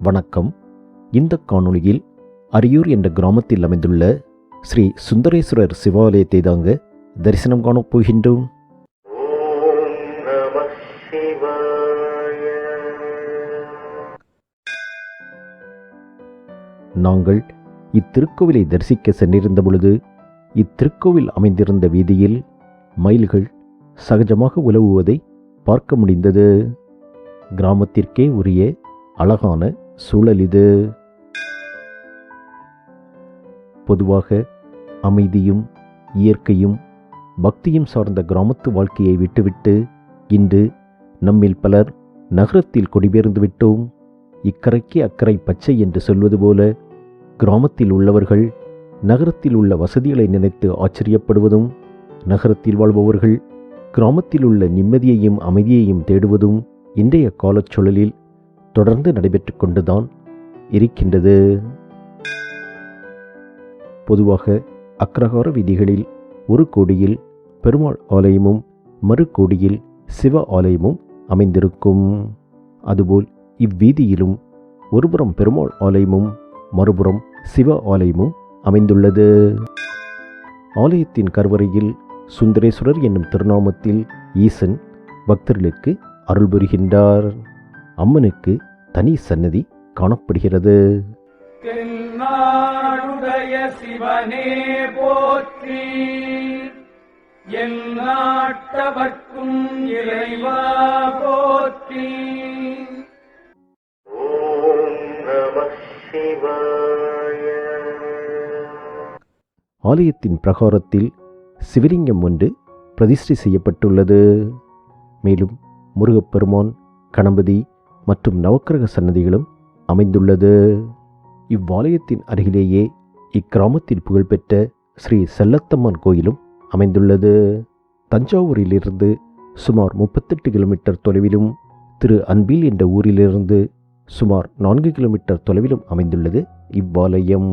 வணக்கம். இந்த காணொளியில் அரியூர் என்ற கிராமத்தில் அமைந்துள்ள ஸ்ரீ சுந்தரேஸ்வரர் சிவாலயத்தை தாங்க தரிசனம் காணப் போகின்றோம். நாங்கள் இத்திருக்கோவிலை தரிசிக்க சென்றிருந்த பொழுது இத்திருக்கோவில் அமைந்திருந்த வீதியில் மயில்கள் சகஜமாக உலவுவதை பார்க்க முடிந்தது. கிராமத்திற்கே உரிய அழகான சூழல் இது. பொதுவாக அமைதியும் இயற்கையும் பக்தியும் சார்ந்த கிராமத்து வாழ்க்கையை விட்டுவிட்டு இன்று நம்மில் பலர் நகரத்தில் குடிபெயர்ந்து விட்டோம். இக்கரைக்கு அக்கறை பச்சை என்று சொல்வது போல கிராமத்தில் உள்ளவர்கள் நகரத்தில் உள்ள வசதிகளை நினைத்து ஆச்சரியப்படுவதும், நகரத்தில் வாழ்பவர்கள் கிராமத்தில் உள்ள நிம்மதியையும் அமைதியையும் தேடுவதும் இன்றைய காலச்சூழலில் தொடர்ந்து நடைபெற்று கொண்டுதான் இருக்கின்றது. பொதுவாக அக்ரஹார வீதிகளில் ஒரு கோடியில் பெருமாள் ஆலயமும் மறு கோடியில் சிவ ஆலயமும் அமைந்திருக்கும். அதுபோல் இவ்வீதியிலும் ஒருபுறம் பெருமாள் ஆலயமும் மறுபுறம் சிவ ஆலயமும் அமைந்துள்ளது. ஆலயத்தின் கருவறையில் சுந்தரேஸ்வரர் என்னும் திருநாமத்தில் ஈசன் பக்தர்களுக்கு அருள் புரிகின்றார். அம்மனுக்கு தனி சன்னதி காணப்படுகிறது. சிவனே போற்றி, என் நாட்டவர்க்கும் இறைவா போற்றி. ஓம் நம சிவாய. ஆலயத்தின் பிரகாரத்தில் சிவலிங்கம் ஒன்று பிரதிஷ்டை செய்யப்பட்டுள்ளது. மேலும் முருகப்பெருமான், கணபதி மற்றும் நவக்கிரக சன்னதிகளும் அமைந்துள்ளது. இவ்வாலயத்தின் அருகிலேயே இக்கிராமத்தில் புகழ்பெற்ற ஸ்ரீ செல்லத்தம்மன் கோயிலும் அமைந்துள்ளது. தஞ்சாவூரிலிருந்து சுமார் 38 கிலோமீட்டர் தொலைவிலும், திரு அன்பில் என்ற ஊரிலிருந்து சுமார் 4 கிலோமீட்டர் தொலைவிலும் அமைந்துள்ளது இவ்வாலயம்.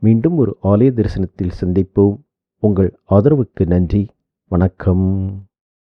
மீண்டும் ஒரு ஆலய தரிசனத்தில் சந்திப்போம். உங்கள் ஆதரவுக்கு நன்றி. வணக்கம்.